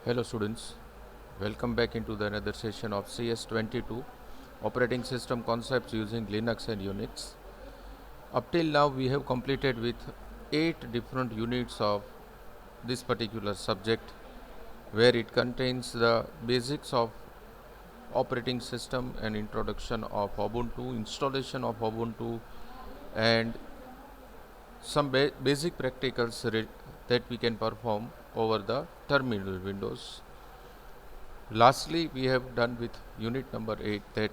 Hello students, welcome back into the another session of CS22 operating system concepts using Linux and Unix. Up till now we have completed with 8 different units of this particular subject where it contains the basics of operating system and introduction of Ubuntu, installation of Ubuntu and some basic practicals that we can perform over the terminal windows. Lastly, we have done with unit number 8 that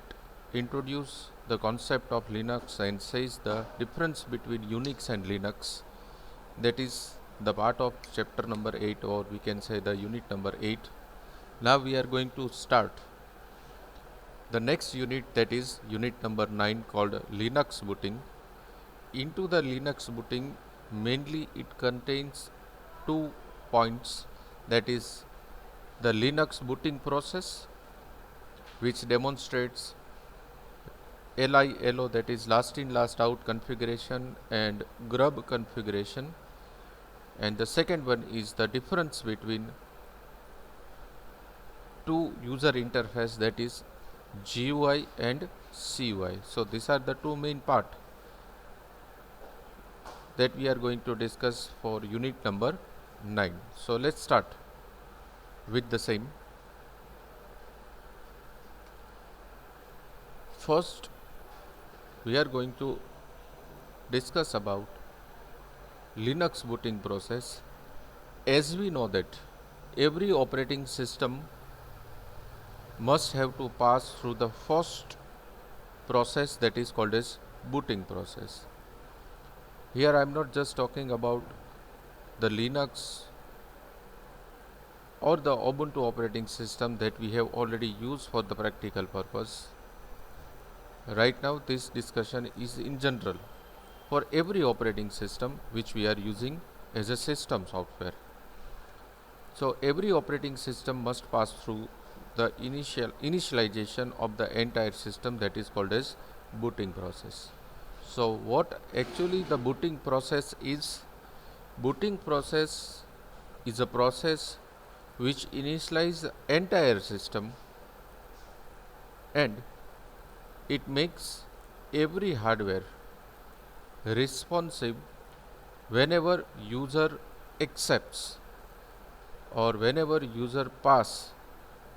introduce the concept of Linux and says the difference between Unix and Linux. That is the part of chapter number 8, or we can say the unit number 8. Now we are going to start the next unit, that is unit number 9, called Linux booting. Into the Linux booting, mainly it contains 2 points, that is the Linux booting process, which demonstrates LILO, that is last in last out configuration, and grub configuration, and the second one is the difference between two user interface, that is GUI and CUI. So these are the two main part that we are going to discuss for unit number 9. So let's start with the same. First we are going to discuss about Linux booting process. As we know that every operating system must have to pass through the first process, that is called as booting process. Here I am not just talking about the Linux or the Ubuntu operating system that we have already used for the practical purpose. Right now this discussion is in general for every operating system which we are using as a system software. So every operating system must pass through the initialization of the entire system, that is called as booting process. So what actually the booting process is? Booting process is a process which initializes the entire system, and it makes every hardware responsive whenever user accepts or whenever user pass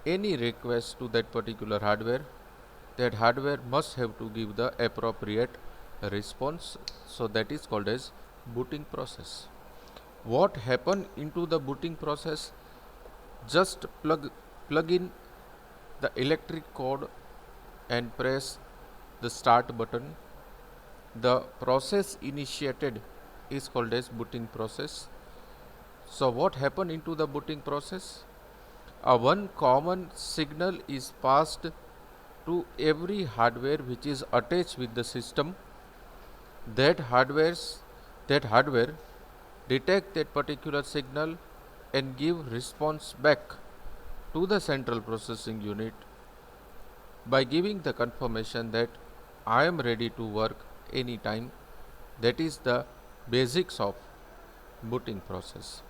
any request to that particular hardware. That hardware must have to give the appropriate response. So that is called as booting process. What happen into the booting process? Just plug in the electric cord and press the start button. The process initiated is called as booting process. So what happen into the booting process? One common signal is passed to every hardware which is attached with the system. That hardware detect that particular signal and give response back to the central processing unit by giving the confirmation that I am ready to work anytime. That is the basics of booting process.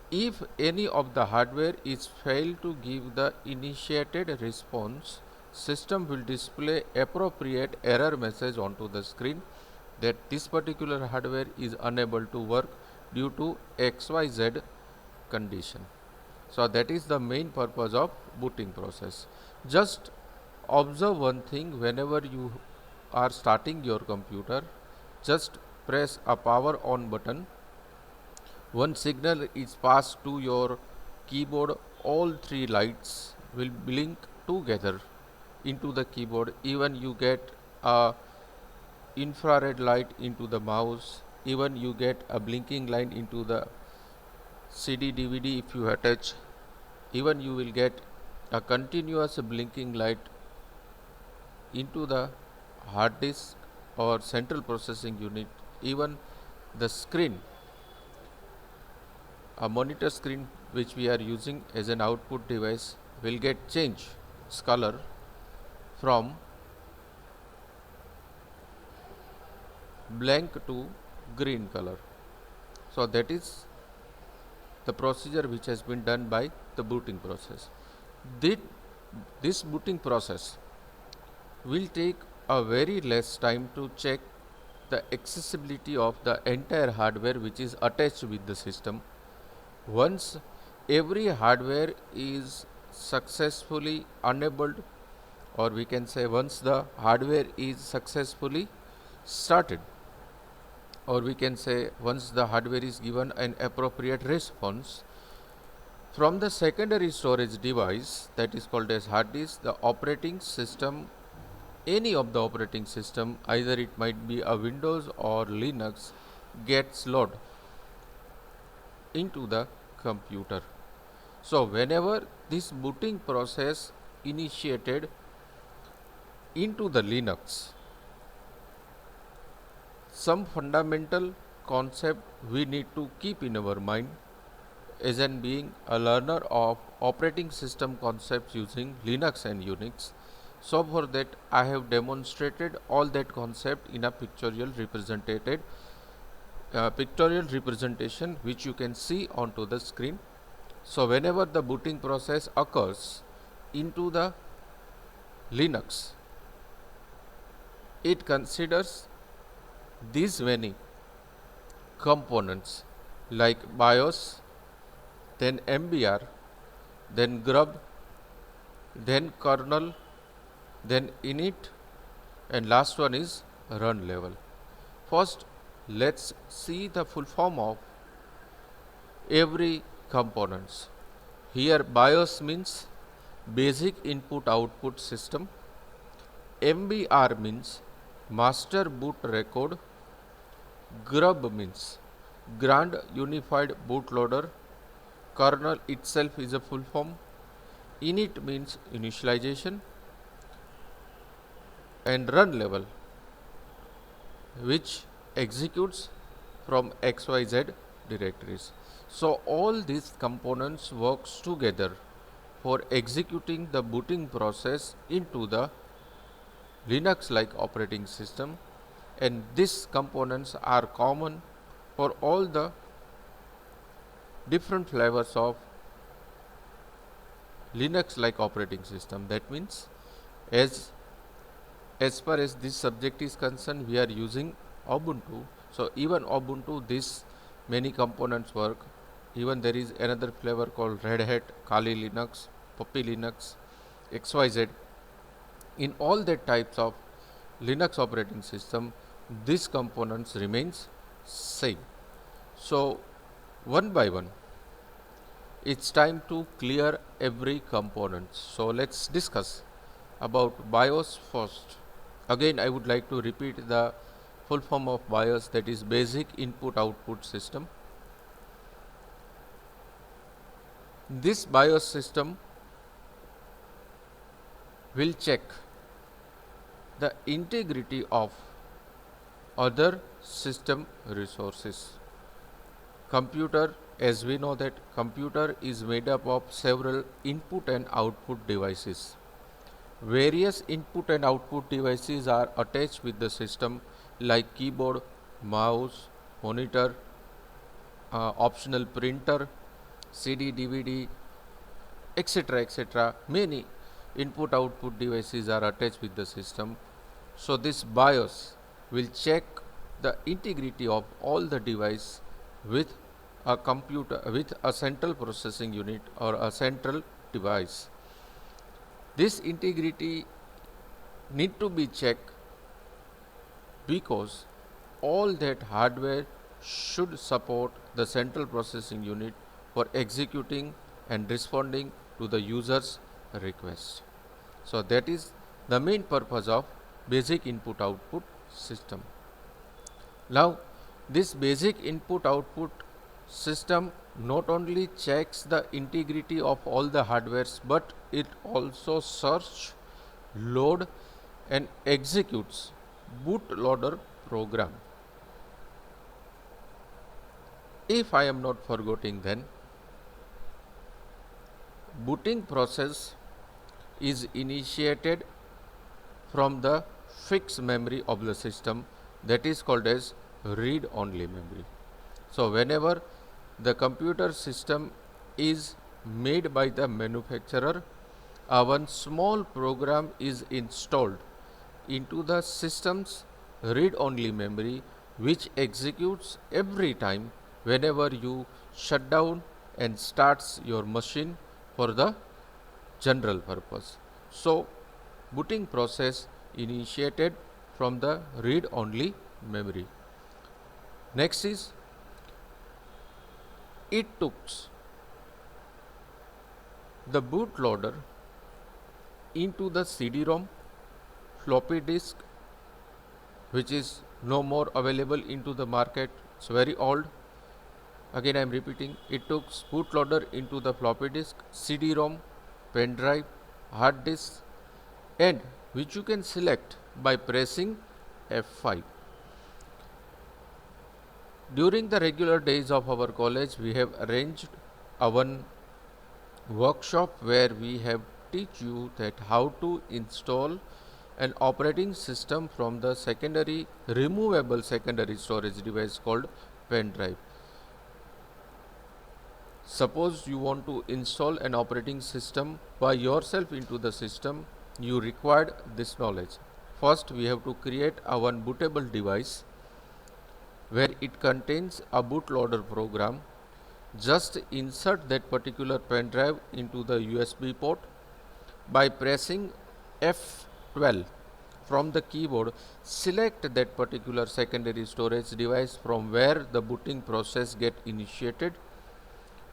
If any of the hardware is failed to give the initiated response, system will display appropriate error message onto the screen that this particular hardware is unable to work due to XYZ condition. So that is the main purpose of booting process. Just observe one thing: whenever you are starting your computer, just press a power on button. One signal is passed to your keyboard. All three lights will blink together into the keyboard. Even you get a infrared light into the mouse. Even you get a blinking line into the CD DVD if you attach. Even you will get a continuous blinking light into the hard disk or central processing unit. Even the screen, a monitor screen which we are using as an output device, will get change its color from blank to green color. So that is the procedure which has been done by the booting process. Thi- This booting process will take a very less time to check the accessibility of the entire hardware which is attached with the system. Once every hardware is successfully enabled, or we can say once the hardware is successfully started, or we can say once the hardware is given an appropriate response, from the secondary storage device that is called as hard disk, the operating system, any of the operating system, either it might be a Windows or Linux, gets loaded into the computer. So whenever this booting process initiated into the Linux, some fundamental concept we need to keep in our mind as an being a learner of operating system concepts using Linux and Unix. So for that I have demonstrated all that concept in a pictorial representation which you can see onto the screen. So whenever the booting process occurs into the Linux, it considers these many components like BIOS, then MBR, then grub, then kernel, then init, and last one is run level. First, let's see the full form of every components. Here BIOS means basic input output system, MBR means master boot record, grub means grand unified bootloader, kernel itself is a full form, init means initialization, and run level which executes from XYZ directories. So all these components works together for executing the booting process into the Linux like operating system, and these components are common for all the different flavors of Linux like operating system. That means as far as this subject is concerned, we are using Ubuntu. So even Ubuntu, this many components work. Even there is another flavor called Red Hat, Kali Linux, Puppy Linux, XYZ. In all that types of Linux operating system, these components remains same. So one by one, it's time to clear every component. So let's discuss about BIOS first. Again, I would like to repeat the full form of BIOS, that is basic input output system. This BIOS system will check the integrity of other system resources. Computer, as we know that computer is made up of several input and output devices. Various input and output devices are attached with the system like keyboard, mouse, monitor, optional printer, CD, DVD, etc. etc. Many input output devices are attached with the system. So this BIOS will check the integrity of all the device with a computer, with a central processing unit or a central device. This integrity need to be checked because all that hardware should support the central processing unit for executing and responding to the user's request. So that is the main purpose of basic input output system. Now this basic input output system not only checks the integrity of all the hardwares, but it also search, load and executes bootloader program. If I am not forgetting, then booting process is initiated from the fixed memory of the system, that is called as read only memory. So whenever the computer system is made by the manufacturer. One small program is installed into the system's read-only memory, which executes every time whenever you shut down and starts your machine for the general purpose. So, booting process initiated from the read-only memory. Next is, it took the bootloader into the CD-ROM, floppy disk, which is no more available into the market. It's very old. Again I am repeating, it took bootloader into the floppy disk, CD-ROM, pen drive, hard disk, and which you can select by pressing F5. During the regular days of our college, we have arranged a one workshop where we have teach you that how to install an operating system from the secondary removable secondary storage device called pen drive. Suppose you want to install an operating system by yourself into the system, you required this knowledge. First, we have to create a one bootable device where it contains a bootloader program. Just insert that particular pen drive into the USB port by pressing F12 from the keyboard. Select that particular secondary storage device from where the booting process get initiated.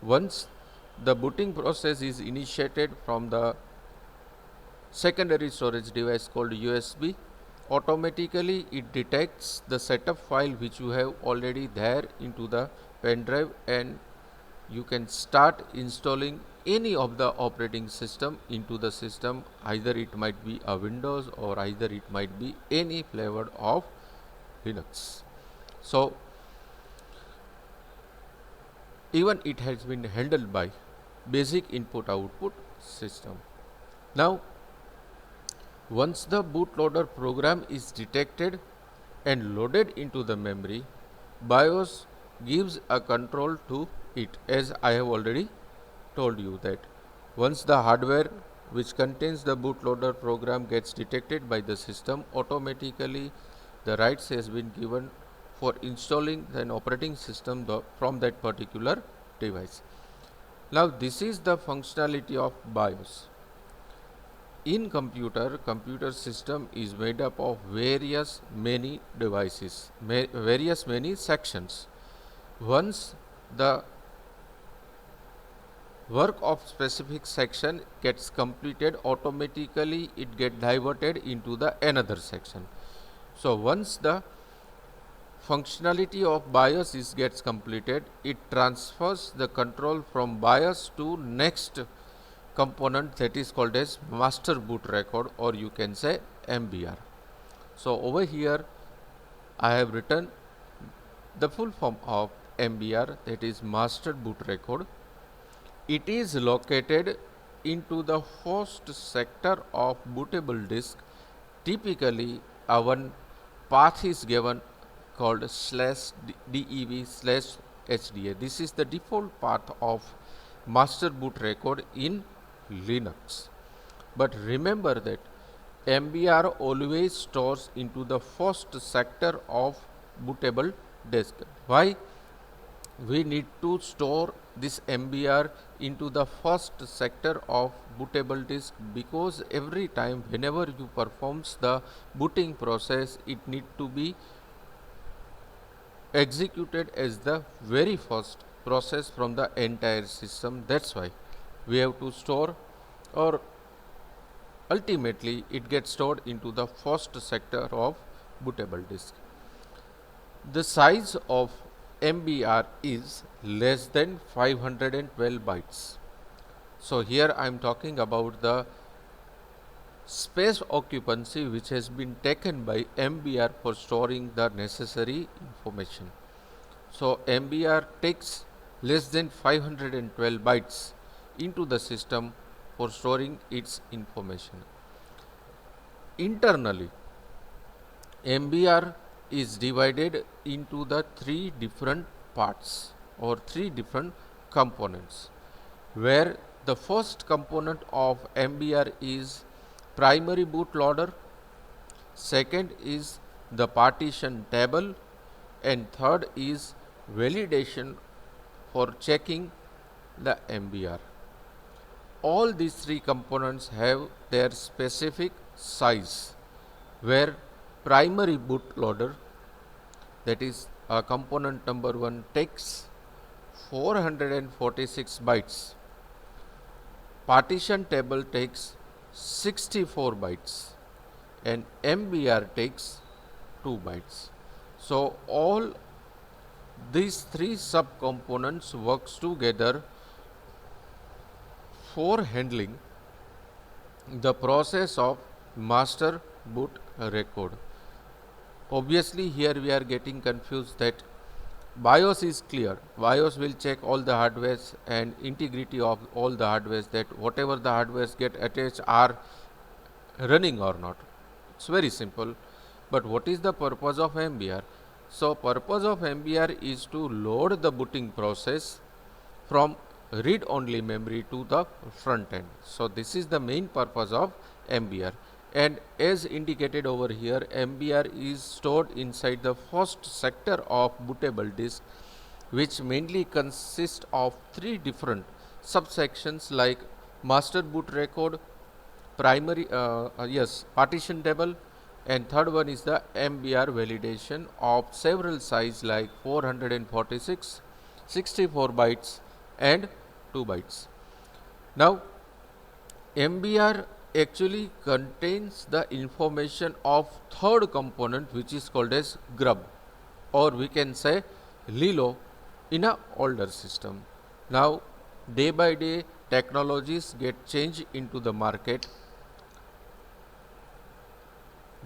Once the booting process is initiated from the secondary storage device called USB, automatically it detects the setup file which you have already there into the pen drive, and you can start installing any of the operating system into the system. Either it might be a Windows or either it might be any flavor of Linux. So even it has been handled by basic input output system. Now once the bootloader program is detected and loaded into the memory, BIOS gives a control to it, as I have already told you that once the hardware which contains the bootloader program gets detected by the system, automatically the rights has been given for installing an operating system from that particular device. Now this is the functionality of BIOS. In computer system is made up of various many devices, various many sections. Once the work of specific section gets completed, automatically it get diverted into the another section. So once the functionality of BIOS gets completed, it transfers the control from BIOS to next component, that is called as master boot record, or you can say MBR. So over here I have written the full form of MBR, that is master boot record. It is located into the host sector of bootable disk. Typically one path is given called /dev/HDA. This is the default path of master boot record in Linux. But remember that MBR always stores into the first sector of bootable disk. Why we need to store this MBR into the first sector of bootable disk? Because every time whenever you performs the booting process, it need to be executed as the very first process from the entire system. That's why we have to store, or ultimately it gets stored into the first sector of bootable disk. The size of MBR is less than 512 bytes. So here I am talking about the space occupancy which has been taken by MBR for storing the necessary information. So MBR takes less than 512 bytes into the system for storing its information. Internally, MBR is divided into the three different parts. or three different components, where the first component of MBR is primary bootloader, second is the partition table, and third is validation for checking the MBR. All these three components have their specific size, where primary bootloader, that is component number 1, takes 446 bytes. Partition table takes 64 bytes and MBR takes 2 bytes. So all these three subcomponents works together for handling the process of master boot record. Obviously here we are getting confused that BIOS is clear. BIOS will check all the hardwares and integrity of all the hardwares, that whatever the hardwares get attached are running or not. It's very simple. But what is the purpose of MBR? So purpose of MBR is to load the booting process from read-only memory to the front end. So this is the main purpose of MBR. And as indicated over here, MBR is stored inside the first sector of bootable disk, which mainly consists of three different subsections like master boot record, partition table, and third one is the MBR validation of several size like 446, 64 bytes and 2 bytes. Now MBR actually contains the information of third component, which is called as grub, or we can say LILO in a older system. Now day by day technologies get changed into the market.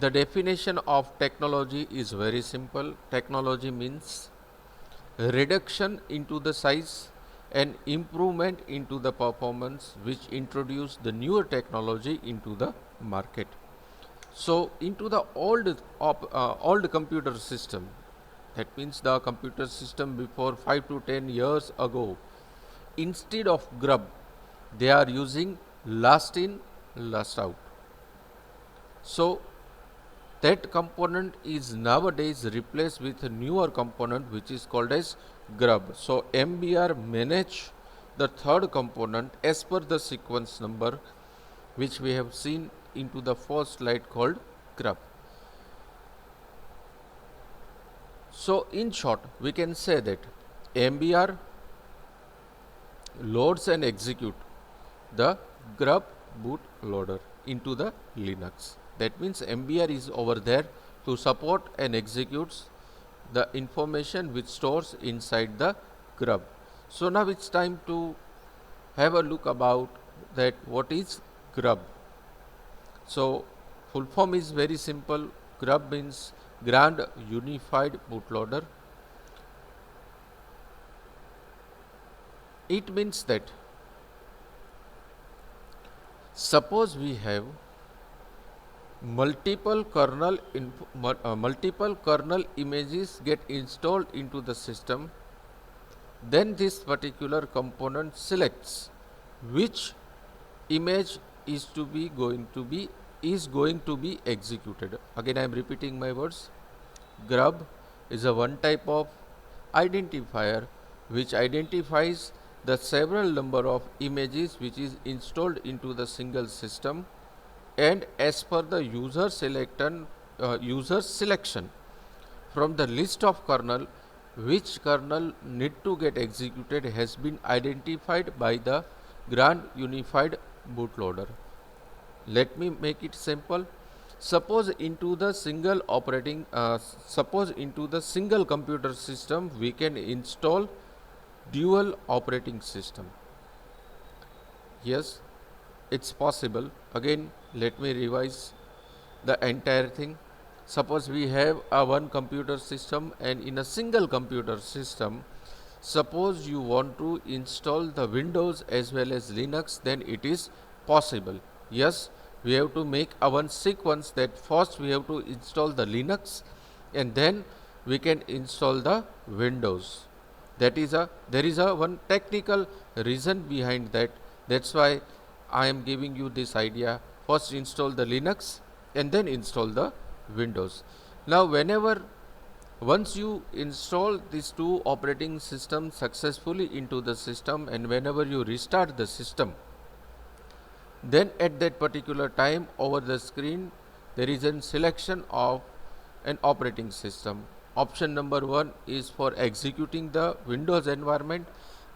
The definition of technology is very simple. Technology means reduction into the size and improvement into the performance, which introduce the newer technology into the market. So into the old computer system, that means the computer system before 5 to 10 years ago, instead of grub they are using last in last out. So that component is nowadays replaced with a newer component which is called as grub. So MBR manage the third component as per the sequence number which we have seen into the first slide called grub. So in short we can say that MBR loads and execute the grub bootloader into the Linux. That means MBR is over there to support and executes the information which stores inside the grub. So now it's time to have a look about that what is grub. So full form is very simple. Grub means Grand Unified Bootloader. It means that suppose we have multiple kernel images get installed into the system, then this particular component selects which image is going to be executed. Again I am repeating my words. Grub is a one type of identifier which identifies the several number of images which is installed into the single system, and as per the user selection from the list of kernel, which kernel need to get executed has been identified by the Grand Unified Bootloader. Let me make it simple. Suppose into the single computer system we can install dual operating system. Yes, it's possible. Again let me revise the entire thing. Suppose we have a one computer system, and in a single computer system suppose you want to install the Windows as well as Linux, then it is possible. Yes, we have to make a one sequence that first we have to install the Linux and then we can install the Windows. That is a there is a one technical reason behind that. That's why I am giving you this idea. First install the Linux and then install the Windows. Now whenever once you install these two operating systems successfully into the system, and whenever you restart the system, then at that particular time over the screen there is a selection of an operating system. Option number 1 is for executing the Windows environment,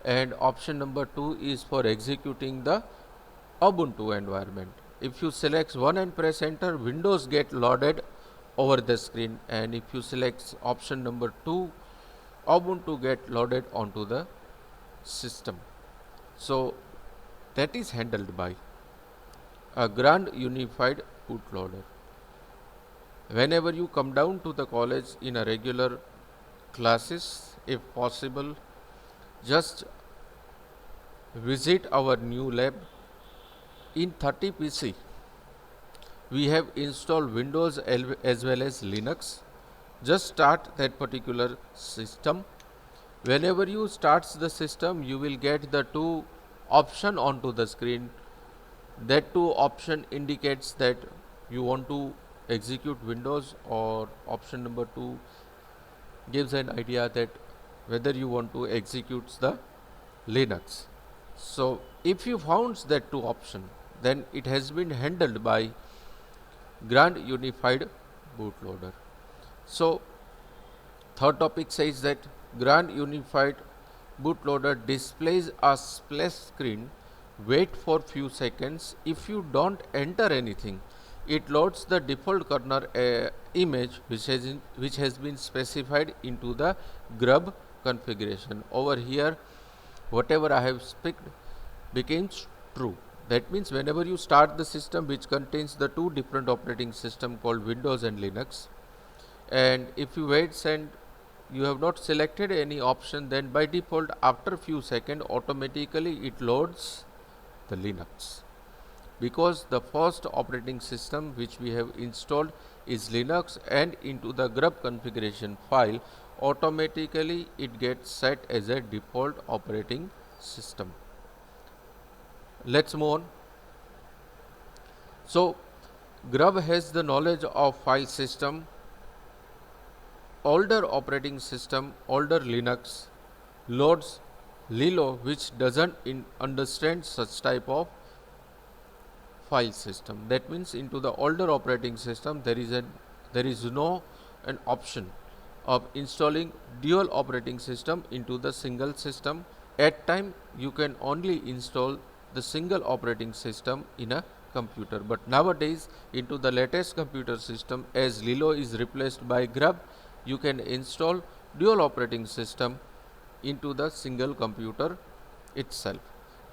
and option number 2 is for executing the Ubuntu environment. If you select one and press enter, Windows get loaded over the screen, and if you select option number 2, Ubuntu get loaded onto the system. So that is handled by a Grand Unified Bootloader. Whenever you come down to the college in a regular classes, if possible, just visit our new lab. In 30 PC, we have installed Windows as well as Linux. Just start that particular system. Whenever you start the system, you will get the two option onto the screen. That two option indicates that you want to execute Windows, or option number 2 gives an idea that whether you want to execute the Linux. So if you found that two option, then it has been handled by Grand Unified Bootloader. So third topic says that Grand Unified Bootloader displays a splash screen. Wait for few seconds. If you don't enter anything, it loads the default kernel image which has been specified into the grub configuration. Over here, whatever I have speaked becomes true. That means whenever you start the system which contains the two different operating system called Windows and Linux, and if you wait and you have not selected any option, then by default after few seconds automatically it loads the Linux, because the first operating system which we have installed is Linux, and into the grub configuration file automatically it gets set as a default operating system. Let's move on. So grub has the knowledge of file system. Older operating system, older Linux loads Lilo, which doesn't understand such type of file system. That means into the older operating system there is no an option of installing dual operating system into the single system. At time you can only install the single operating system in a computer, but nowadays into the latest computer system, as Lilo is replaced by grub, you can install dual operating system into the single computer itself.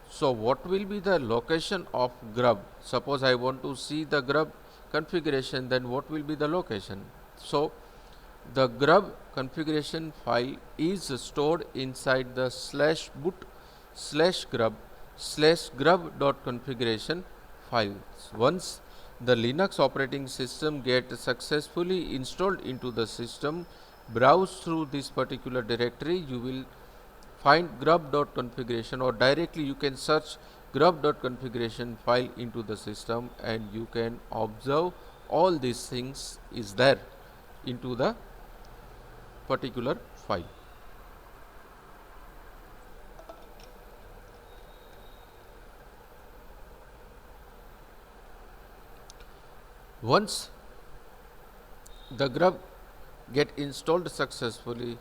So what will be the location of grub? Suppose I want to see the grub configuration, then what will be the location? So the grub configuration file is stored inside the /boot/grub/grub.configuration files. Once the Linux operating system gets successfully installed into the system, browse through this particular directory, you will find grub.configuration, or directly you can search grub.configuration file into the system, and you can observe all these things is there into the particular file. Once the grub get installed successfully,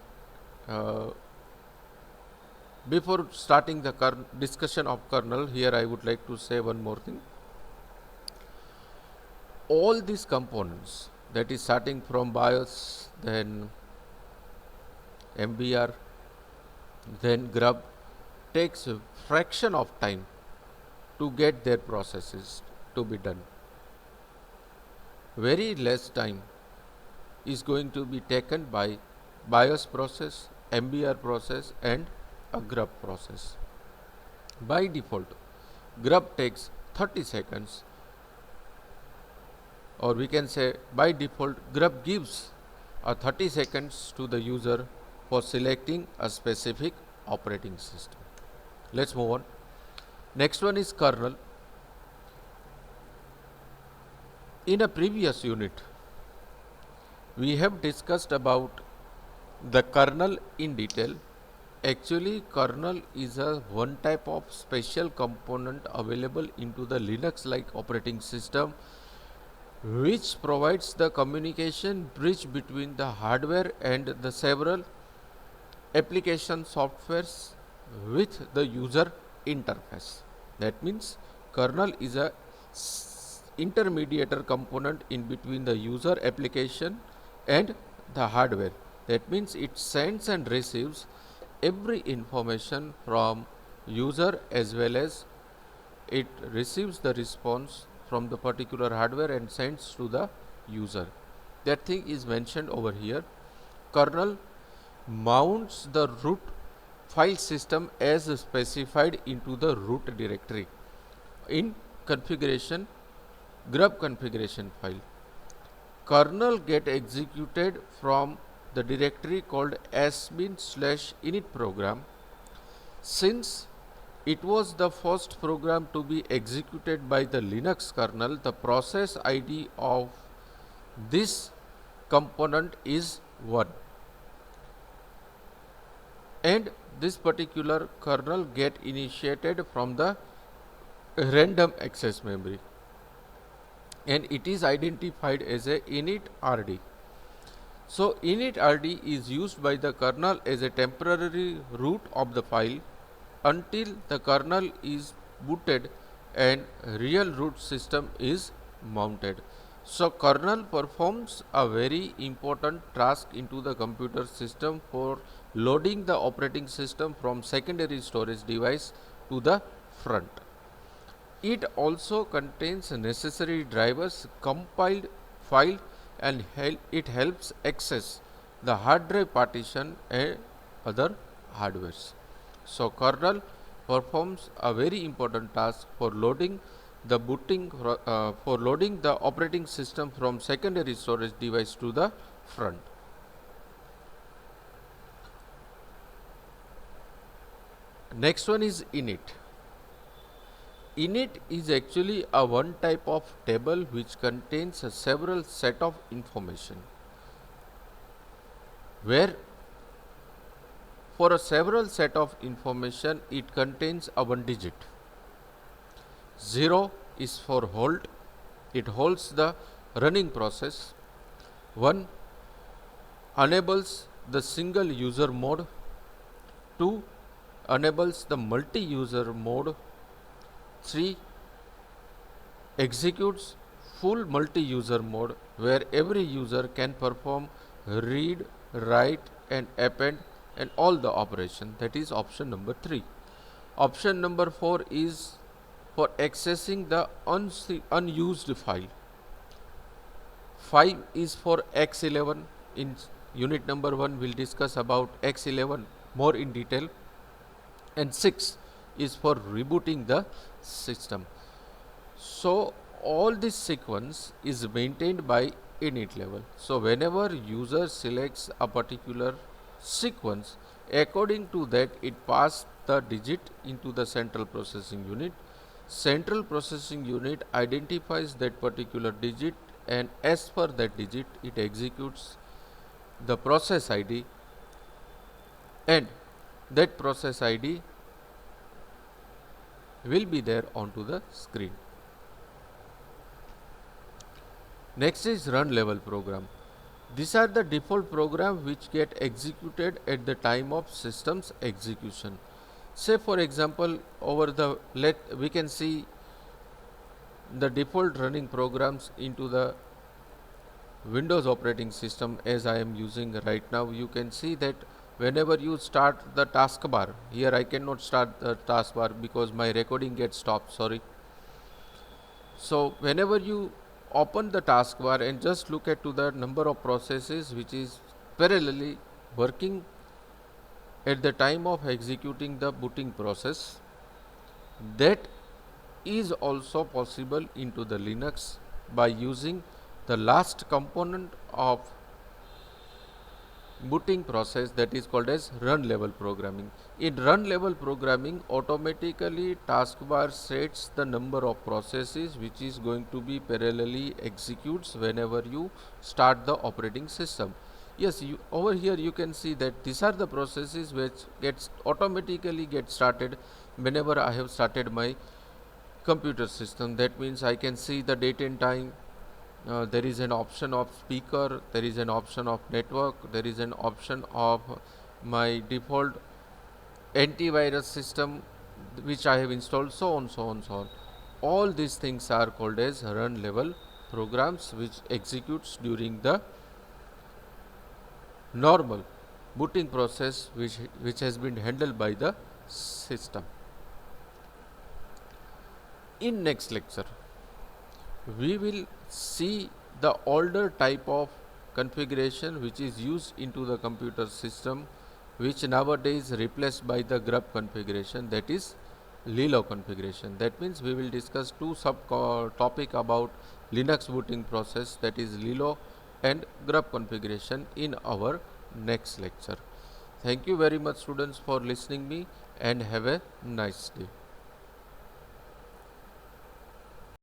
before starting the discussion of kernel, here I would like to say one more thing. All these components, that is starting from BIOS, then MBR, then grub, takes a fraction of time to get their processes to be done. Very less time is going to be taken by BIOS process, MBR process, and a grub process. By default, grub takes 30 seconds, or we can say by default grub gives a 30 seconds to the user for selecting a specific operating system. Let's move on. Next one is kernel. In a previous unit, we have discussed about the kernel in detail. Actually, kernel is a one type of special component available into the Linux-like operating system, which provides the communication bridge between the hardware and the several application softwares with the user interface. That means kernel is a intermediator component in between the user application and the hardware. That means it sends and receives every information from user as well as it receives the response from the particular hardware and sends to the user. That thing is mentioned over here. Kernel mounts the root file system as specified into the root directory in configuration grub configuration file. Kernel get executed from the directory called sbin/init program. Since it was the first program to be executed by the Linux kernel, the process ID of this component is 1. And this particular kernel get initiated from the random access memory, and it is identified as a init-rd. So init-rd is used by the kernel as a temporary root of the file until the kernel is booted and real root system is mounted. So kernel performs a very important task into the computer system for loading the operating system from secondary storage device to the front. It also contains necessary drivers, compiled file, and it helps access the hard drive partition and other hardwares. So kernel performs a very important task for loading the operating system from secondary storage device to the front. Next one is init. Init is actually a one type of table which contains a several set of information, where for a several set of information it contains a one digit. 0 is for hold, it holds the running process. 1 enables the single user mode. 2 enables the multi-user mode. 3 executes full multi-user mode, where every user can perform read, write and append and all the operation. That is option number 3. Option number 4 is for accessing the unused file. 5 is for X11. In unit number 1 we will discuss about X11 more in detail. And 6 is for rebooting the system. So all this sequence is maintained by init level. So whenever user selects a particular sequence, according to that it passes the digit into the central processing unit. Central processing unit identifies that particular digit, and as per that digit it executes the process ID, and that process ID will be there onto the screen. Next is run level program. These are the default program which get executed at the time of system's execution. Say for example, over the we can see the default running programs into the Windows operating system as I am using right now. You can see that whenever you start the taskbar, here I cannot start the taskbar because my recording gets stopped, sorry. So whenever you open the taskbar and just look at to the number of processes which is parallelly working at the time of executing the booting process, that is also possible into the Linux by using the last component of booting process that is called as run level programming. In run level programming, automatically taskbar sets the number of processes which is going to be parallelly executes whenever you start the operating system. Yes, over here you can see that these are the processes which gets automatically get started whenever I have started my computer system. That means I can see the date and time. There is an option of speaker, there is an option of network, there is an option of my default antivirus system which I have installed, so on, so on, so on. All these things are called as run level programs which executes during the normal booting process which has been handled by the system. In next lecture, we will see the older type of configuration which is used into the computer system, which nowadays replaced by the grub configuration, that is Lilo configuration. That means we will discuss two sub topic about Linux booting process, that is Lilo and grub configuration, in our next lecture. Thank you very much students for listening me, and have a nice day.